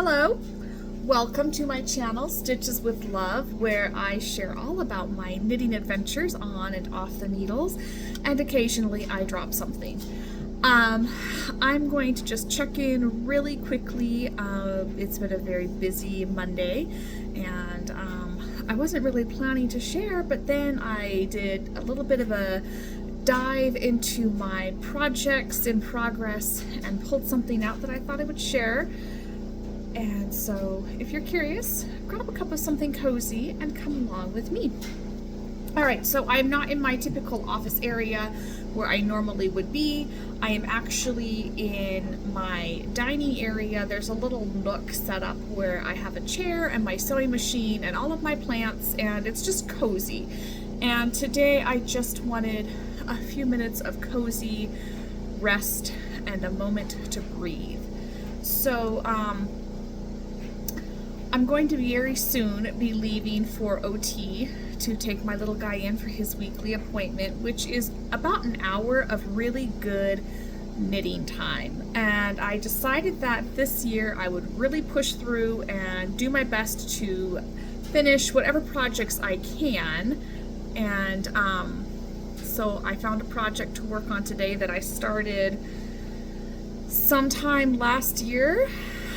Hello, welcome to my channel Stitches with Love, where I share all about my knitting adventures on and off the needles, and occasionally I drop something. I'm going to just check in really quickly. It's been a very busy Monday, and I wasn't really planning to share, but then I did a little bit of a dive into my projects in progress and pulled something out that I thought I would share. And so if you're curious, grab a cup of something cozy and come along with me. All right, so I'm not in my typical office area where I normally would be. I am actually in my dining area. There's a little nook set up where I have a chair and my sewing machine and all of my plants, and it's just cozy. And today I just wanted a few minutes of cozy rest and a moment to breathe. So I'm going to very soon be leaving for OT to take my little guy in for his weekly appointment, which is about an hour of really good knitting time. And I decided that this year I would really push through and do my best to finish whatever projects I can. And so I found a project to work on today that I started sometime last year.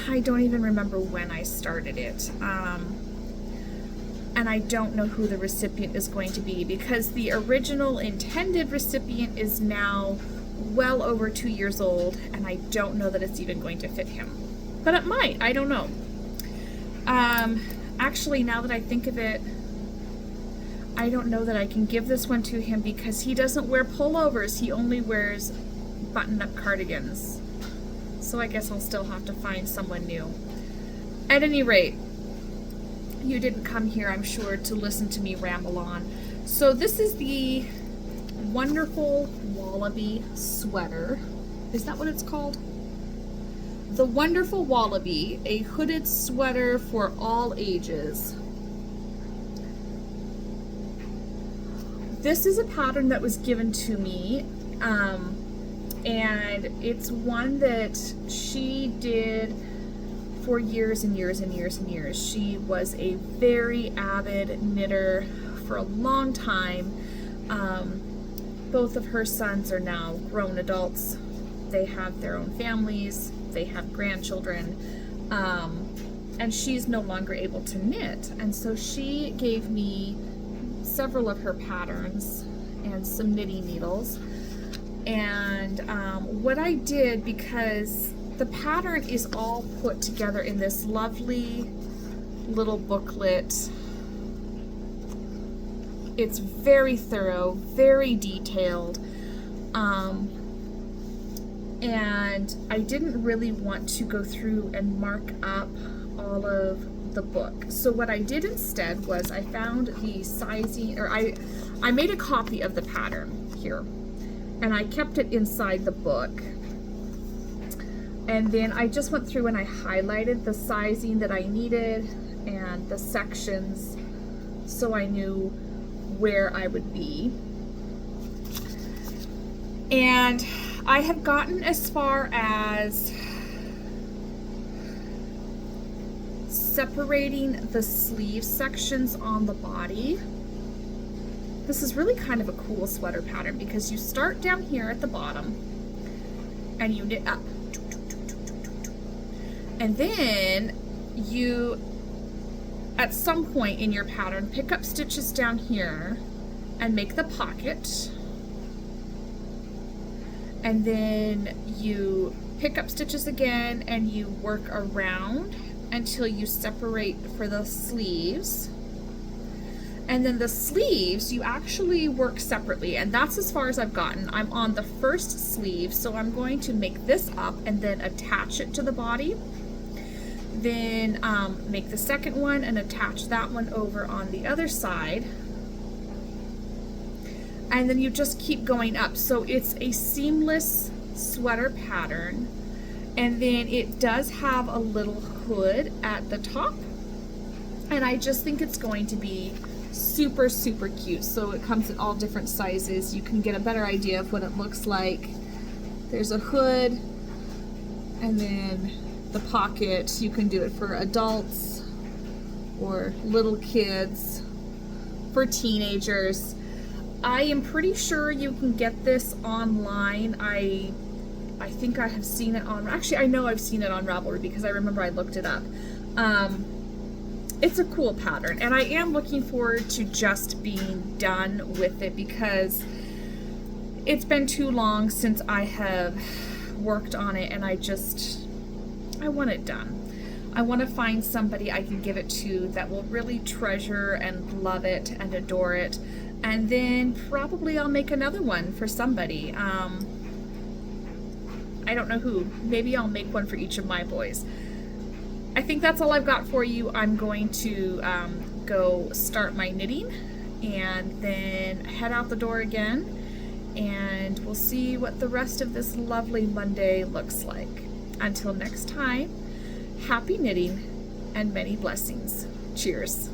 I don't even remember when I started it. And I don't know who the recipient is going to be, because the original intended recipient is now well over 2 years old, and I don't know that it's even going to fit him. But it might, I don't know. Actually, now that I think of it, I don't know that I can give this one to him because he doesn't wear pullovers. He only wears button-up cardigans. So I guess I'll still have to find someone new. At any rate, you didn't come here, I'm sure, to listen to me ramble on. So this is the wonderful Wallaby sweater. Is that what it's called? The wonderful Wallaby, a hooded sweater for all ages. This is a pattern that was given to me, and it's one that she did for years and years and years and years. She was a very avid knitter for a long time. Both of her sons are now grown adults. They have their own families. They have grandchildren. And she's no longer able to knit. And so she gave me several of her patterns and some knitting needles. And what I did, because the pattern is all put together in this lovely little booklet. It's very thorough, very detailed, and I didn't really want to go through and mark up all of the book. So what I did instead was I found the sizing, or I made a copy of the pattern here, and I kept it inside the book. And then I just went through and I highlighted the sizing that I needed and the sections so I knew where I would be. And I have gotten as far as separating the sleeve sections on the body. This is really kind of a cool sweater pattern because you start down here at the bottom and you knit up. And then you, at some point in your pattern, pick up stitches down here and make the pocket. And then you pick up stitches again and you work around until you separate for the sleeves. And then the sleeves, you actually work separately, and that's as far as I've gotten. I'm on the first sleeve, so I'm going to make this up and then attach it to the body. Then make the second one and attach that one over on the other side. And then you just keep going up. So it's a seamless sweater pattern. And then it does have a little hood at the top. And I just think it's going to be super, super cute. So it comes in all different sizes. You can get a better idea of what it looks like. There's a hood, and then the pocket. You can do it for adults or little kids, for teenagers. I am pretty sure you can get this online. I think I have seen it on, actually I know I've seen it on Ravelry because I remember I looked it up. It's a cool pattern, and I am looking forward to just being done with it because it's been too long since I have worked on it, and I want it done. I want to find somebody I can give it to that will really treasure and love it and adore it, and then probably I'll make another one for somebody. I don't know who. Maybe I'll make one for each of my boys. I think that's all I've got for you. I'm going to go start my knitting and then head out the door again, and we'll see what the rest of this lovely Monday looks like. Until next time, happy knitting and many blessings. Cheers.